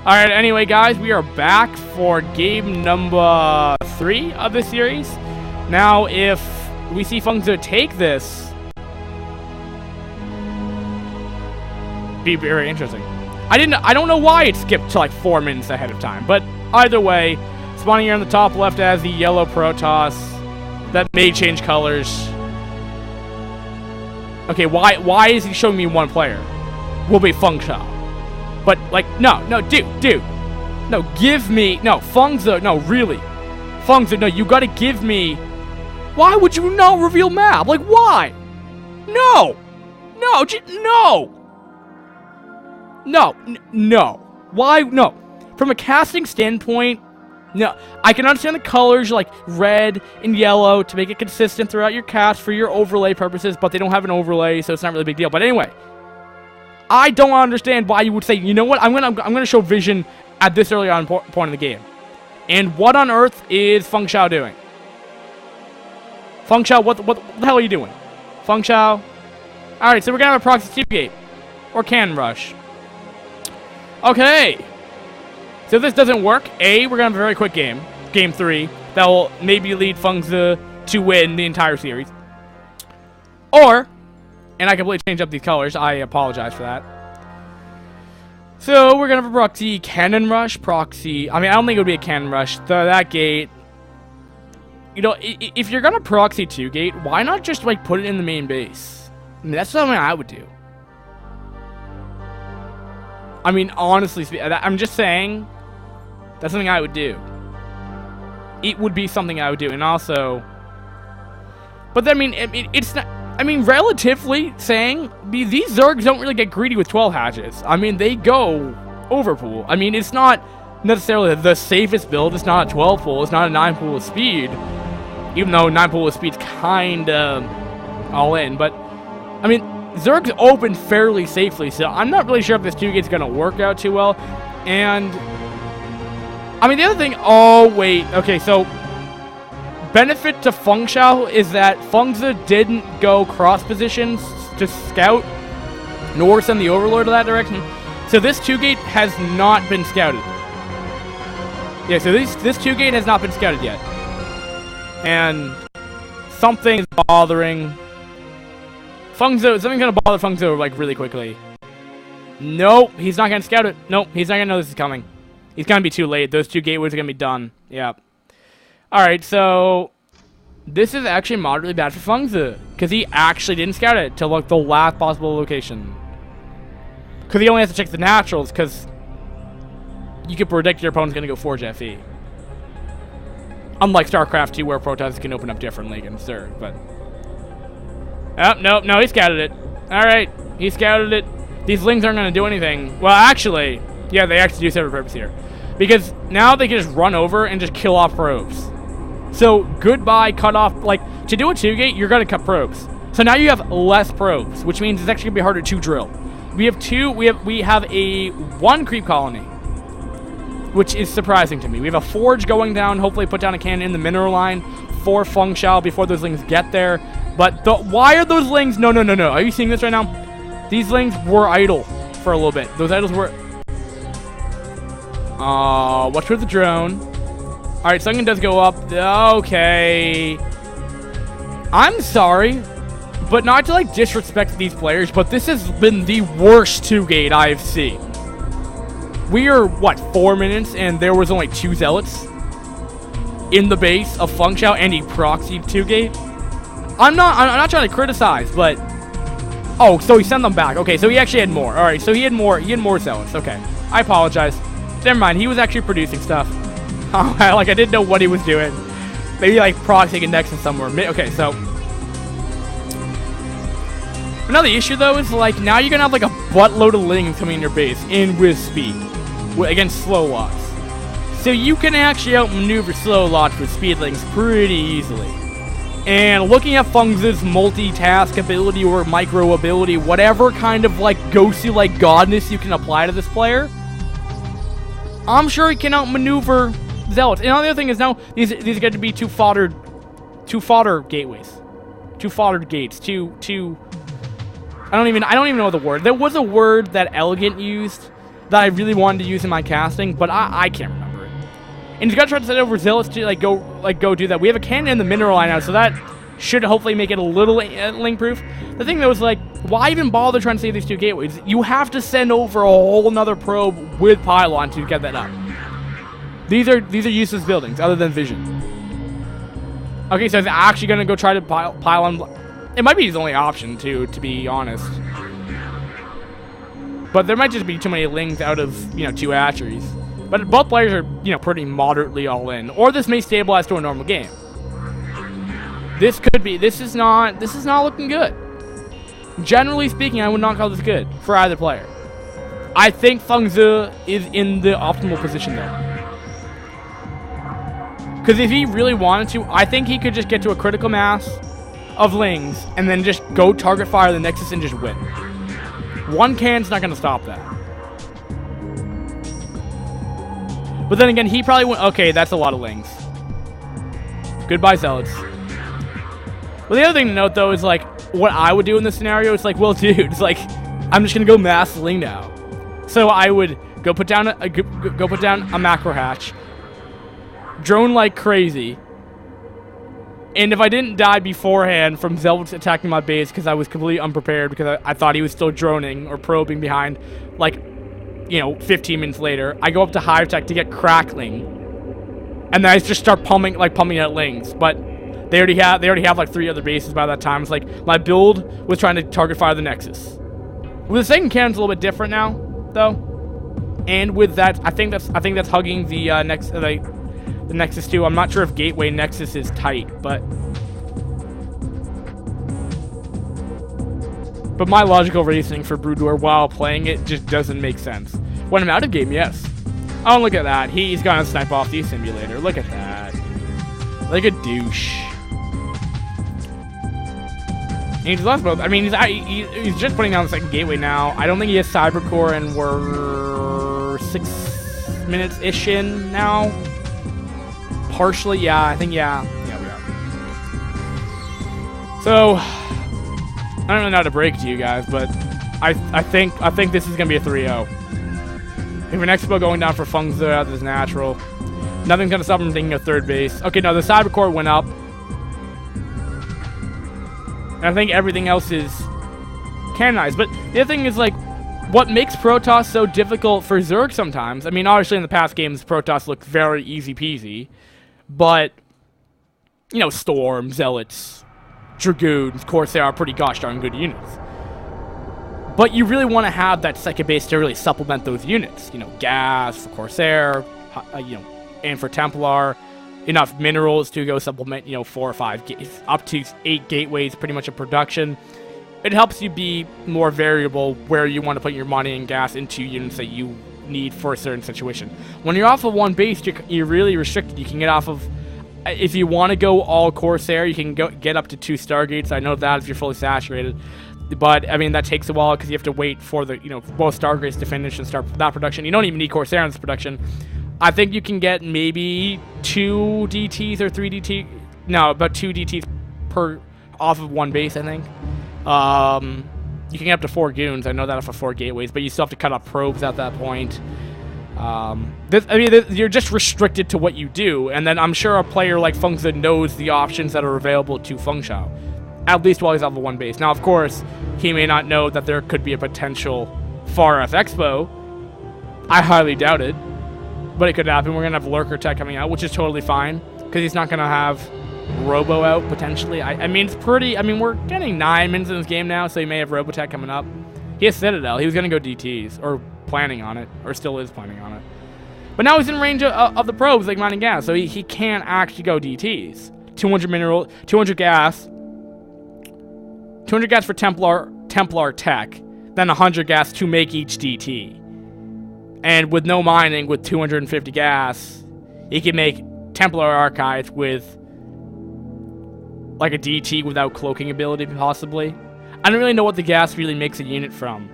Alright, anyway, guys, we are back for game number 3 of this series. Now, if we see Fungza take this, be very interesting. I don't know why it skipped to like 4 minutes ahead of time, but either way, spawning here on the top left as the yellow Protoss that may change colors. Okay, why is he showing me one player? Will be Fungza. But like, no, dude. No, give me, no, Fungza, no, really. Fungza, no, you gotta give me, why would you not reveal map? Like, why? No. Why? No. From a casting standpoint, no. I can understand the colors like red and yellow to make it consistent throughout your cast for your overlay purposes, but they don't have an overlay, so it's not really a big deal. But anyway, I don't understand why you would say, you know what? I'm gonna show vision at this early on point in the game. And what on earth is Feng Shao doing? Feng Shao, what the hell are you doing? Feng Shao. All right, so we're gonna have a proxy 2 gate or cannon rush. Okay. So if this doesn't work, we're gonna have a very quick game 3, that will maybe lead Fungza to win the entire series. Or, and I completely changed up these colors, I apologize for that. So we're gonna have a proxy cannon rush, proxy, I mean, I don't think it would be a cannon rush, that gate. You know, if you're gonna proxy 2 gate, why not just like put it in the main base? I mean, that's something I would do. I mean, honestly, I'm just saying, that's something I would do. It would be something I would do, and also, but I mean, it's not, I mean, relatively saying, these Zergs don't really get greedy with 12 hatches. I mean, they go overpool. I mean, it's not necessarily the safest build. It's not a 12 pool. It's not a 9 pool of speed, even though 9 pool of speed's kind of all in, but, I mean, Zergs open fairly safely, so I'm not really sure if this 2 gate's gonna work out too well. And I mean, the other thing, oh wait, okay, so benefit to Feng Shao is that Fungza didn't go cross positions to scout, nor send the Overlord to that direction. So this 2 gate has not been scouted. Yeah, so this 2 gate has not been scouted yet. And something is bothering Fungza. Something's gonna bother Fungza like really quickly. Nope, he's not gonna scout it. Nope, he's not gonna know this is coming. He's gonna be too late. Those 2 gateways are gonna be done. Yep. Alright, so this is actually moderately bad for Fungza, because he actually didn't scout it to look the last possible location. Because he only has to check the naturals, because you can predict your opponent's gonna go Forge FE. Unlike StarCraft 2, where Protoss can open up differently against Zerg, but oh, no, he scouted it. Alright, he scouted it. These Lings aren't going to do anything. Well, actually, yeah, they actually do serve a purpose here. Because now they can just run over and just kill off probes. So, goodbye, cut off. Like, to do a 2 gate, you're going to cut probes. So now you have less probes, which means it's actually going to be harder to drill. We have a 1 creep colony, which is surprising to me. We have a Forge going down, hopefully put down a cannon in the mineral line for Feng Shao before those Lings get there. But why are those Lings? No. Are you seeing this right now? These Lings were idle for a little bit. Those idols were. Watch for the drone. All right, Sunken does go up. Okay. I'm sorry, but not to like disrespect these players, but this has been the worst 2 gate I've seen. We are what, 4 minutes, and there was only 2 zealots in the base of Feng Shao, and he proxied 2 gate. I'm not trying to criticize, but oh, so he sent them back. Okay, so he actually had more. All right, so he had more zealots. Okay, I apologize. Never mind. He was actually producing stuff. Like I didn't know what he was doing. Maybe like proxying a Nexus somewhere. Okay, so another issue though is like now you're gonna have like a buttload of Lings coming in your base in with speed against slow lots. So you can actually outmaneuver slow lots with speed Lings pretty easily. And looking at Fungza's multitask ability or micro ability, whatever kind of like ghostly like godness you can apply to this player, I'm sure he can outmaneuver Zealots. And the other thing is now these are going to be two fodder gateways, 2 fodder gates, two. I don't even know the word. There was a word that Elegant used that I really wanted to use in my casting, but I can't remember it. And he's got to try to set over Zealots to go do that. We have a cannon in the mineral line now, so that should hopefully make it a little link proof. The thing though is like, why even bother trying to save these 2 gateways? You have to send over a whole nother probe with pylon to get that up. These are useless buildings other than vision. Okay, so he's actually gonna go try to pylon. It might be his only option too, to be honest. But there might just be too many lings out of, 2 hatcheries. But both players are, pretty moderately all in. Or this may stabilize to a normal game. This is not looking good. Generally speaking, I would not call this good for either player. I think Fengzi is in the optimal position though. Because if he really wanted to, I think he could just get to a critical mass of lings and then just go target fire the Nexus and just win. One cannon's not going to stop that. But then again, he probably went, okay, that's a lot of lings. Goodbye, Zealots. Well, the other thing to note, though, is, like, what I would do in this scenario is, like, well, dude, it's like, I'm just going to go mass ling now. So I would go put down a macro hatch, drone like crazy, and if I didn't die beforehand from Zealots attacking my base because I was completely unprepared because I thought he was still droning or probing behind, like, 15 minutes later, I go up to high tech to get crackling, and then I just start pumping out lings. But they already have like 3 other bases by that time. It's like my build was trying to target fire the Nexus. With the second cannon's a little bit different now, though, and with that, I think that's hugging the the Nexus too. I'm not sure if Gateway Nexus is tight, but my logical reasoning for Broodwar while playing it just doesn't make sense. When I'm out of game, yes. Oh, look at that. He's gonna snipe off the simulator. Look at that. Like a douche. And he's lost both. I mean, he's just putting down the second gateway now. I don't think he has Cybercore, and we're 6 minutes-ish in now. Partially, yeah. I think, yeah, we are. So, I don't really know how to break it to you guys, but I think this is gonna be a 3-0. If an Expo going down for Fengzi, that is natural. Nothing's gonna stop him from taking a third base. Okay, no, the Cybercore went up. And I think everything else is canonized. But the other thing is, like, what makes Protoss so difficult for Zerg sometimes, I mean, obviously in the past games, Protoss looked very easy peasy. But, Storm, Zealots, Dragoons, Corsair are pretty gosh darn good units. But you really want to have that second base to really supplement those units. Gas for Corsair, and for Templar. Enough minerals to go supplement, 4 or 5, up to 8 gateways pretty much in production. It helps you be more variable where you want to put your money and gas into units that you need for a certain situation. When you're off of one base, you're really restricted. You can get off of, if you want to go all Corsair, you can get up to 2 Stargates. I know that if you're fully saturated. But, I mean, that takes a while because you have to wait for the, both Stargates to finish and start that production. You don't even need Corsair in this production. I think you can get maybe 2 DTs or 3 DTs. No, about 2 DTs per off of one base, I think. You can get up to 4 goons. I know that off of 4 gateways, but you still have to cut off probes at that point. You're just restricted to what you do, and then I'm sure a player like Fengzi knows the options that are available to Fengshao, at least while he's on the one base. Now, of course, he may not know that there could be a potential Far Earth Expo. I highly doubt it, but it could happen. We're going to have Lurker Tech coming out, which is totally fine, because he's not going to have Robo out, potentially. I mean, it's pretty... I mean, we're getting 9 minutes in this game now, so he may have Robotech coming up. He has Citadel. He was going to go DTs, or planning on it, or still is planning on it. But now he's in range of the probes, like mining gas, so he can't actually go DTs. 200 mineral, 200 gas... 200 gas for Templar Tech, then 100 gas to make each DT. And with no mining, with 250 gas, he can make Templar Archives with like a DT without cloaking ability, possibly. I don't really know what the gas really makes a unit from.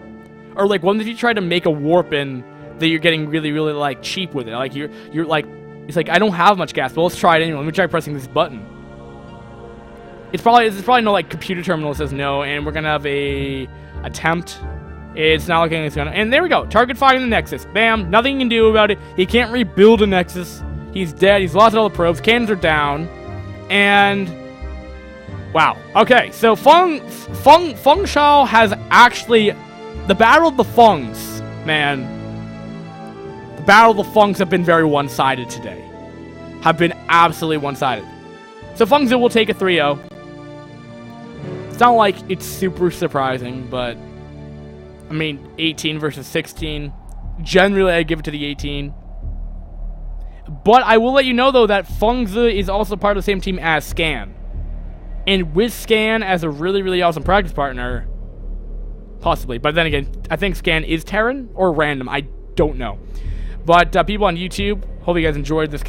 Or like, what if you try to make a warp in that you're getting really, really like cheap with it? Like you're like, it's like, I don't have much gas, but let's try it anyway. Let me try pressing this button. It's probably no like computer terminal that says no, and we're gonna have a attempt It's not looking like it's gonna. And there we go. Target firing the Nexus. Bam. Nothing he can do about it. He can't rebuild a Nexus. He's dead. He's lost all the probes. Cannons are down. And wow. Okay. So Feng Shao has actually the Battle of the Fengs. Man, the Battle of the Fengs have been very one-sided today. Have been absolutely one-sided. So Fengzi will take a 3-0. It's not like it's super surprising, but I mean, 18 versus 16. Generally, I give it to the 18. But I will let you know, though, that Fengzi is also part of the same team as Scan. And with Scan as a really, really awesome practice partner, possibly. But then again, I think Scan is Terran or random. I don't know. But people on YouTube, hope you guys enjoyed this.